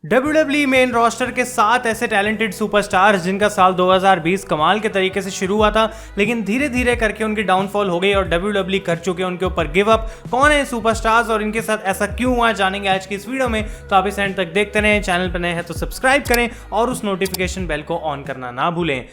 WWE main roster के 7 ऐसे talented superstars जिनका साल 2020 कमाल के तरीके से शुरू हुआ था, लेकिन धीरे धीरे करके उनकी डाउनफॉल हो गई और WWE कर चुके हैं उनके ऊपर गिव अप। कौन है सुपरस्टार्स और इनके साथ ऐसा क्यों हुआ, जानेंगे आज की इस वीडियो में। तो आप इस एंड तक देखते रहें। चैनल पर नए हैं तो सब्सक्राइब करें और उस नोटिफिकेशन बेल को ऑन करना ना भूलें।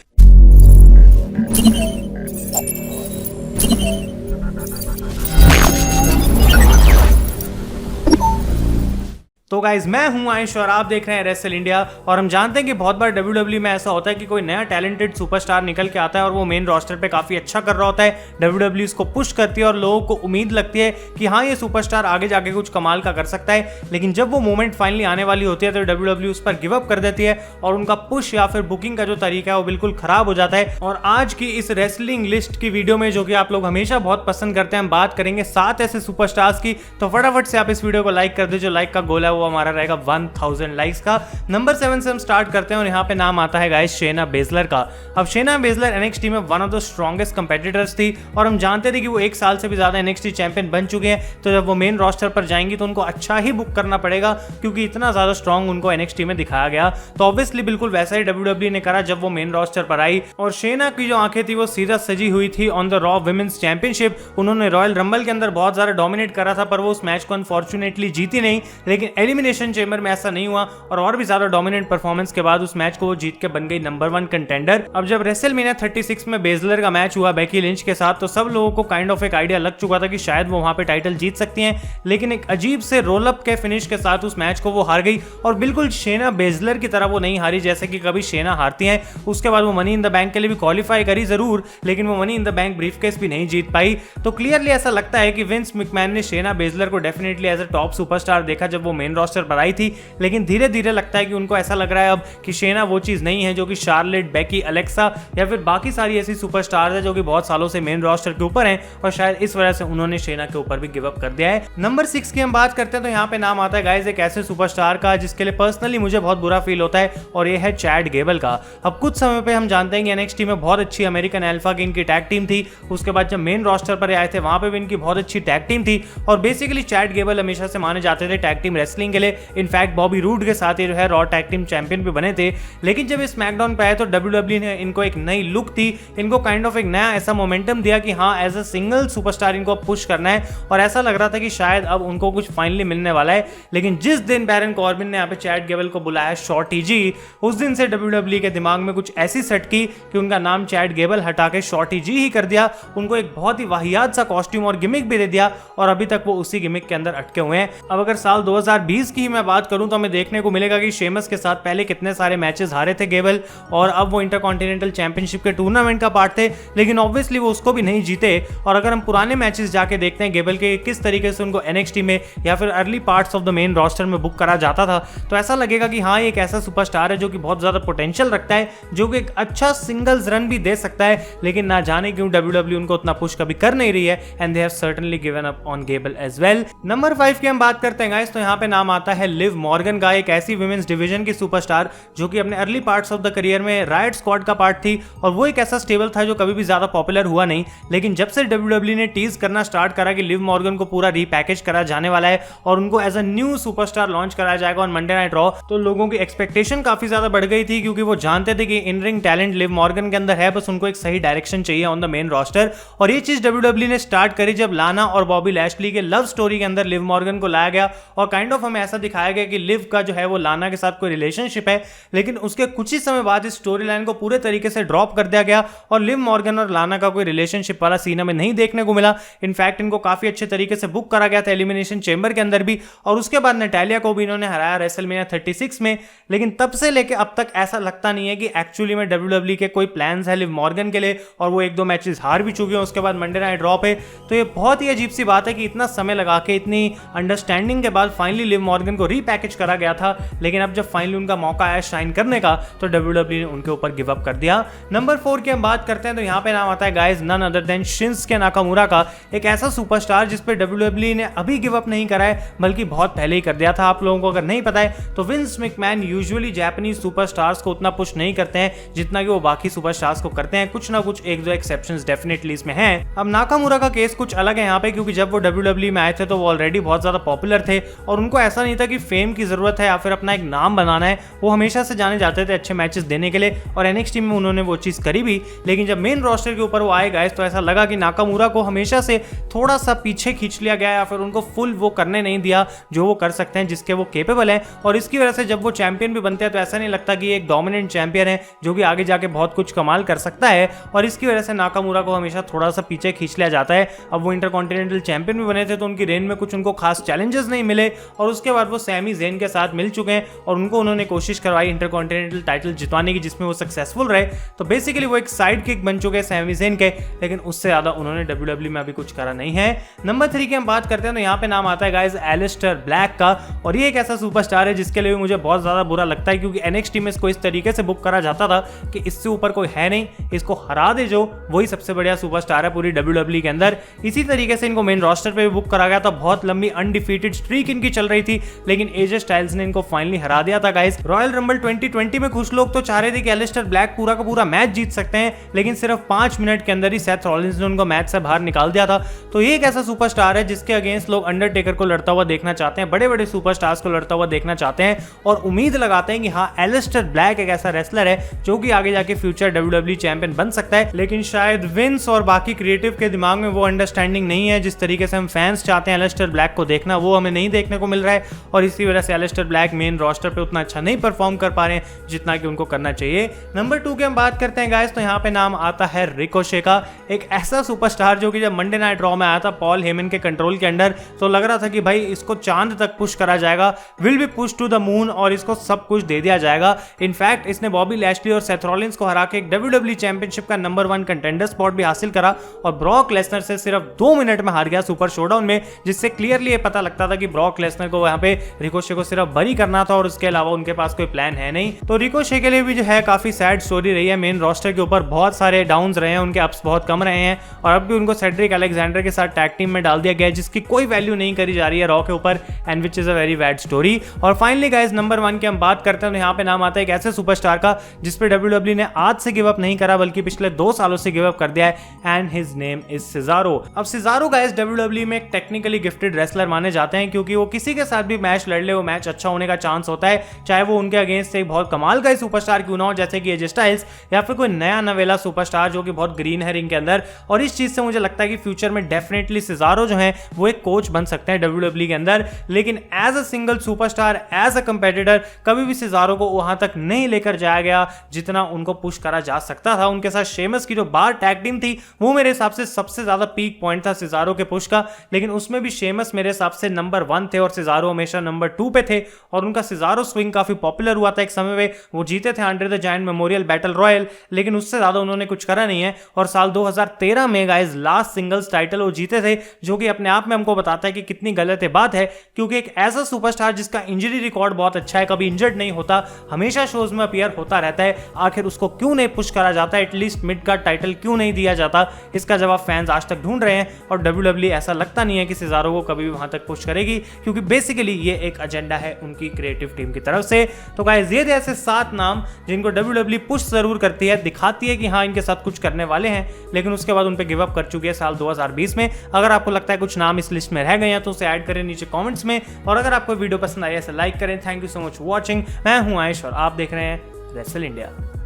तो गाइज, मैं हूं आयुष और आप देख रहे हैं रेसल इंडिया। और हम जानते हैं कि बहुत बार WWE में ऐसा होता है कि कोई नया टैलेंटेड सुपरस्टार निकल के आता है और वो मेन रोस्टर पे काफी अच्छा कर रहा होता है। WWE उसको पुश करती है और लोगों को उम्मीद लगती है कि हाँ, ये सुपरस्टार आगे जाके कुछ कमाल का कर सकता है। लेकिन जब वो मोमेंट फाइनली आने वाली होती है तो WWE उस पर गिव अप कर देती है और उनका पुश या फिर बुकिंग का जो तरीका है वो बिल्कुल खराब हो जाता है। और आज की इस रेसलिंग लिस्ट की वीडियो में, जो कि आप लोग हमेशा बहुत पसंद करते हैं, हम बात करेंगे 7 ऐसे सुपरस्टार्स की। तो फटाफट से आप इस वीडियो को लाइक कर दीजिए। लाइक का गोल है वो हमारा रहेगा 1000 लाइक्स का। नंबर 7 से हम स्टार्ट करते हैं और यहाँ पे नाम आता है गाइस शेना बेजलर का। अब शेना बेजलर NXT में one of the strongest competitors थी और हम जानते थे कि वो 1 साल से भी ज्यादा NXT चैंपियन बन चुके हैं। तो जब वो मेन रोस्टर पर जाएंगी तो उनको अच्छा ही बुक करना पड़ेगा, क्योंकि इतना ज्यादा स्ट्रॉन्ग उनको NXT में दिखाया गया। तो ऑब्वियसली बिल्कुल वैसा ही WWE ने करा जब वो मेन रोस्टर पर आई। और शेना की जो आंखें थी वो सीधा सजी हुई थी on the raw women's championship. उन्होंने रॉयल रंबल के अंदर बहुत ज्यादा डोमिनेट करा था, पर वो उस मैच को अनफॉर्चुनेटली जीती नहीं। लेकिन एलिमिनेशन चेंबर में ऐसा नहीं हुआ और भी ज्यादा डोमिनेंट परफॉर्मेंस के बाद उस मैच को वो जीत के बन गई नंबर 1 कंटेंडर। अब जब रेसलमेनिया 36 में बेजलर का मैच हुआ बेकी लिंच के साथ, तो सब लोगों को काइंड ऑफ एक आइडिया लग चुका था कि शायद वो वहां पे टाइटल जीत सकती हैं। लेकिन एक अजीब से रोल अप के फिनिश के साथ उस मैच को वो हार गई और बिल्कुल शेना बेजलर की तरह वो नहीं हारी जैसे कि कभी शेना हारती हैं। उसके बाद वो मनी इन द बैंक के लिए भी क्वालिफाई करी जरूर, लेकिन वो money in the bank briefcase भी नहीं जीत पाई। तो क्लियरली ऐसा लगता है कि विंस मैकमैन ने शेना बेजलर को definitely as a top superstar देखा जब वो मेन रोस्टर पर आई थी। लेकिन धीरे धीरे लगता है कि उनको ऐसा लग रहा है अब कि शेना वो चीज नहीं है जो कि शार्लेट, बेकी, अलेक्सा या फिर बाकी सारी ऐसी सुपरस्टार्स है जो कि बहुत सालों से मेन रोस्टर के ऊपर हैं, और शायद इस वजह से उन्होंने शेना के ऊपर भी गिव अप कर दिया है। नंबर 6 की हम बात करते हैं तो यहाँ पे नाम आता है गाइस एक ऐसे सुपरस्टार का जिसके लिए पर्सनली मुझे बहुत बुरा फील होता है, और ये है चैड गेबल का। अब कुछ समय पे हम जानते हैं कि NXT में बहुत अच्छी अमेरिकन अल्फा की इनकी टैग टीम थी। उसके बाद जब मेन रोस्टर पर आए थे वहां पे भी इनकी बहुत अच्छी टैग टीम थी, और बेसिकली चैड गेबल हमेशा से माने जाते थे टैग टीम रेसलिंग के लिए। इनफैक्ट बॉबी रूड के साथ ये जो है रॉ टैग टीम चैंपियन भी बने थे। लेकिन जब इस स्मैकडाउन पे आए तो WWE ने इनको एक नई लुक थी, इनको काइंड ऑफ एक नया ऐसा मोमेंटम दिया कि हाँ, एज अ सिंगल सुपरस्टार इनको पुश करना है, और ऐसा लग रहा था कि शायद अब उनको कुछ फाइनली मिलने वाला है। लेकिन जिस दिन बैरन कॉर्बिन ने यहाँ पे चैड गेबल को बुलाया शॉर्टी जी, उस दिन से WWE के दिमाग में कुछ ऐसी सेट की कि उनका नाम चैड गेबल हटा के शॉर्टी जी ही कर दिया। उनको एक बहुत ही वाहियात सा कॉस्ट्यूम और गिमिक भी दे दिया, और अभी तक वो उसी गिमिक के अंदर अटके हुए हैं। अब अगर साल 2020 की ही मैं बात करूं तो हमें देखने को मिलेगा कि शेमस के साथ पहले कितने सारे मैचेस हारे थे गेबल, और अब वो इंटरकॉन्टिनेंटल चैंपियनशिप के टूर्नामेंट का पार्ट थे, लेकिन ऑब्वियसली वो उसको भी नहीं जीते। और अगर हम पुराने मैचेस जाके देखते हैं गेबल के किस तरीके से उनको NXT में या फिर early parts of the main roster में बुक करा जाता था, तो ऐसा लगेगा कि हाँ, एक ऐसा सुपरस्टार है जो कि बहुत ज्यादा पोटेंशियल रखता है, जो कि एक अच्छा सिंगल्स रन भी दे सकता है। लेकिन ना जाने क्यों WWE उनको उतना पुश कभी कर नहीं रही है, and they have certainly given up on Gable as well. Number 5 की हम बात करते हैं गाइस, तो यहाँ पे नाम आता है लिव मॉर्गन का, एक ऐसी विमेंस डिवीजन की सुपरस्टार जो कि अपने early parts of the career में राइट स्क्वाड का पार्ट थी, और वो एक ऐसा स्टेबल था जो कभी भी ज्यादा पॉपुलर हुआ नहीं। लेकिन जब से WWE ने टीज करना स्टार्ट करा कि लिव मॉर्गन को पूरा रीपैकेज करा जाने वाला है और उनको as a new superstar launch कराया जाएगा ऑन मंडे नाइट रॉ, तो लोगों की एक्सपेक्टेशन काफी ज्यादा बढ़ गई थी, क्योंकि वो जानते थे कि in ring talent Liv Morgan के अंदर है, बस उनको एक सही डायरेक्शन चाहिए ऑन द मेन रोस्टर। और ये चीज WWE ने स्टार्ट करी जब लाना और बॉबी लैशली के लव स्टोरी के अंदर लिव मॉर्गन को लाया गया, और काइंड ऑफ हमें ऐसा दिखाया गया कि लिव का जो है वो लाना के साथ कोई रिलेशनशिप है। लेकिन उसके कुछ ही समय बाद इस स्टोरी लाइन को पूरे तरीके से ड्रॉप कर दिया गया और लिव मॉर्गन और लाना का कोई रिलेशनशिप वाला सीन हमें नहीं देखने को मिला। इनफैक्ट इनको काफी अच्छे तरीके से बुक करा गया था एलिमिनेशन चेंबर के अंदर भी, और उसके बाद नटालिया को भी इन्होंने हराया रेसलमेनिया 36 में। लेकिन तब से लेके अब तक ऐसा लगता नहीं है कि एक्चुअली में WWE के कोई प्लान्स है लिव मॉर्गन के लिए, और वो 1-2 मैचेस हार भी चुके हैं उसके बाद मंडे नाइट रॉ पे। तो ये बहुत ही अजीब सी बात है कि इतना समय लगा के इतनी अंडरस्टैंडिंग के बाद फाइनली लिव मॉर्गन को रीपैकेज करा गया था, लेकिन अब जब फाइनली उनका मौका आया शाइन करने का तो WWE ने उनके ऊपर गिव अप कर दिया। नंबर 4 की हम बात करते हैं तो यहाँ पे नाम आता है guys none other than Shinsuke Nakamura का, एक ऐसा सुपरस्टार जिस पे WWE ने अभी गिव अप नहीं करा है, बल्कि बहुत पहले ही कर दिया था। आप लोगों को अगर नहीं पता है तो Vince McMahon usually Japanese superstars को उतना पुश नहीं करते हैं जितना कि वो बाकी सुपरस्टार्स को करते हैं। कुछ ना कुछ 1-2 एक्सेप्शंस डेफिनेटली इसमें हैं। अब नाकामुरा का केस कुछ अलग है यहाँ पे, क्योंकि जब वो WWE में आए थे तो वो ऑलरेडी बहुत ज्यादा पॉपुलर थे और उनको ऐसा नहीं था कि फेम की जरूरत है या फिर अपना एक नाम बनाना है, वो हमेशा से जाने जाते थे अच्छे मैचेस देने के लिए और NXT में उन्होंने वो चीज़ करी भी। लेकिन जब मेन रोस्टर के ऊपर वो आए गाइस तो ऐसा लगा कि नाकामुरा को हमेशा से थोड़ा सा पीछे खींच लिया गया या फिर उनको फुल वो करने नहीं दिया जो वो कर सकते हैं, जिसके वो केपेबल हैं। और इसकी वजह से जब वो चैंपियन भी बनते हैं तो ऐसा नहीं लगता कि एक डोमिनेंट चैंपियन है जो कि आगे जाके बहुत कुछ कमाल कर सकता है। और इसकी वजह से नाकामुरा को हमेशा थोड़ा सा पीछे खींच लिया जाता है। अब वो इंटरकॉन्टिनेंटल चैंपियन भी बने थे तो उनकी रेन में कुछ उनको खास चैलेंजेस नहीं मिले और उसके बाद वो सैमी ज़ेन के साथ मिल चुके हैं और उनको उन्होंने कोशिश करवाई इंटरकॉन्टिनेंटल टाइटल जितवाने की, जिसमें वो सक्सेसफुल रहे। तो बेसिकली वो एक साइड किक बन चुके हैं सैमी ज़ेन के, लेकिन उससे ज़्यादा उन्होंने WWE में अभी कुछ करा नहीं है। नंबर 3 की हम बात करते हैं तो यहाँ पे नाम आता है गाइस एलिस्टर ब्लैक का। और ये एक ऐसा सुपरस्टार है जिसके लिए मुझे बहुत ज़्यादा बुरा लगता है क्योंकि NXT में इसको इस तरीके से बुक करा जाता था कि इससे ऊपर कोई है नहीं, इसको हरा दे जो वही सबसे बढ़िया सुपरस्टार है पूरी WWE के अंदर। इसी तरीके से इनको मेन रोस्टर पे भी बुक करा गया था, बहुत लंबी अनडिफीटेड स्ट्रीक इनकी चल रही थी, लेकिन AJ स्टाइल्स ने इनको फाइनली हरा दिया था गाइस। रॉयल रंबल 2020 में कुछ लोग तो चाह रहे थे कि एलिस्टर ब्लैक पूरा का पूरा मैच जीत सकते हैं, लेकिन सिर्फ 5 मिनट के अंदर ही सेथ रॉलिंस ने उनको मैच से बाहर निकाल दिया था। तो ये एक ऐसा सुपरस्टार है जिसके अगेंस्ट लोग अंडरटेकर को लड़ता हुआ देखना चाहते हैं, बड़े बड़े सुपरस्टार्स को लड़ता हुआ देखना चाहते हैं और उम्मीद लगाते हैं कि हाँ एलिस्टर ब्लैक एक ऐसा रेसलर है जो कि आगे जाके फ्यूचर WWE चैंपियन बन सकता है। लेकिन शायद विंस और बाकी क्रिएटिव के दिमाग में वो अंडरस्टैंडिंग नहीं है, जिस तरीके से हम फैंस चाहते हैं एलिस्टर ब्लैक को देखना वो हमें नहीं देखने को मिल रहा है और इसी वजह से एलिस्टर ब्लैक मेन रोस्टर पे उतना अच्छा नहीं परफॉर्म कर पा रहे हैं जितना कि उनको करना चाहिए। नंबर 2 की हम बात करते हैं गाइस तो यहाँ पे नाम आता है रिकोशे का, एक ऐसा सुपरस्टार जो कि जब मंडे नाइट रॉ में आया था पॉल हेमन के कंट्रोल के अंडर तो लग रहा था कि भाई इसको चांद तक पुश करा जाएगा, will be push to the moon और इसको सब कुछ दे दिया जाएगा। इनफैक्ट इसने बॉबी लैशली और सेथ रॉलिंस को हरा के एक WWE चैंपियनशिप का नंबर 1 कंटेंडर स्पॉट भी हासिल करा और ब्रॉक लेसनर से सिर्फ 2 मिनट में हार गया सुपर शोडाउन में, जिससे क्लियरली ये पता लगता था कि ब्रॉक लेसनर को वहां पे रिकोशे को सिर्फ बरी करना था और उसके अलावा उनके पास कोई प्लान है नहीं। तो रिकोशे के लिए भी जो है काफी सैड स्टोरी रही है, मेन रोस्टर के ऊपर बहुत सारे डाउन्स रहे हैं, उनके अप्स बहुत कम रहे हैं और अब भी उनको सेड्रिक अलेक्जेंडर के साथ टैग टीम में डाल दिया गया है जिसकी कोई वैल्यू नहीं करी जा रही है रॉ के ऊपर and which is a very bad story. और फाइनली गाइस नंबर 1 की हम बात करते हैं तो यहाँ पे नाम आता है एक ऐसे सुपरस्टार का जिस पे WWE ने आज से गिव अप नहीं करा बल्कि पिछले 2 सालों से गिव अप कर दिया है and his name is Cesaro. अब सिजारो गाइस WWE में एक टेक्निकली गिफ्टेड रेसलर माने जाते हैं क्योंकि वो किसी के साथ भी मैच लड़ ले वो मैच अच्छा होने का चांस होता है, चाहे वो उनके अगेंस्ट एक बहुत कमाल का सुपरस्टार क्यों ना हो जैसे कि AJ स्टाइल्स या फिर कोई नया नवेला सुपरस्टार जो कि बहुत ग्रीन है रिंग के अंदर। और इस चीज से मुझे लगता है कि फ्यूचर में डेफिनेटली सिजारो जो है वो एक कोच बन सकते हैं WWE के अंदर, लेकिन as a single superstar as a competitor कभी भी सिजारो को वहां तक नहीं लेकर जाया गया जितना उनको पुश करा जा सकता था। उनके साथ शेमस की जो बार टैग टीम थी वो मेरे हिसाब से सबसे ज्यादा पीक पॉइंट था सिजारो के पुश का, लेकिन उसमें भी शेमस मेरे हिसाब से नंबर 1 थे और सिजारो हमेशा नंबर 2 पे थे और उनका सिजारो स्विंग काफी पॉपुलर हुआ था एक समय में, वो जीते थे under the giant memorial battle royal, लेकिन उससे ज्यादा उन्होंने कुछ करा नहीं है। और साल 2013 में गाइस लास्ट सिंगल्स टाइटल वो जीते थे जो कि अपने आप में हमको बताता है कि कितनी गलत बात है क्योंकि एक ऐसा सुपरस्टार जिसका इंजरी रिकॉर्ड बहुत अच्छा है, कभी इंजर्ड नहीं होता, हमेशा शोज में अपीयर होता रहता है, आखिर उसको क्यों नहीं पुश करा जाता, एटलीस्ट मिड कार्ड टाइटल क्यों नहीं दिया जाता? इसका जवाब फैंस आज तक ढूंढ रहे हैं और WWE ऐसा लगता नहीं है कि सिजारो को कभी भी वहां तक पुश करेगी क्योंकि बेसिकली ये एक एजेंडा है उनकी क्रिएटिव टीम की तरफ से। तो गाइस ये थे ऐसे 7 नाम जिनको WWE पुश जरूर करती है, दिखाती है कि हाँ इनके साथ कुछ करने वाले हैं, लेकिन उसके बाद उन पे गिव अप कर चुकी है साल 2020 में। अगर आपको लगता है कुछ नाम इस लिस्ट में रह गए हैं तो उसे ऐड करें नीचे कमेंट्स में और अगर आपको वीडियो पसंद आई है लाइक करें। Thank you so much watching. मैं हूं आयुष और आप देख रहे हैं रेसल इंडिया।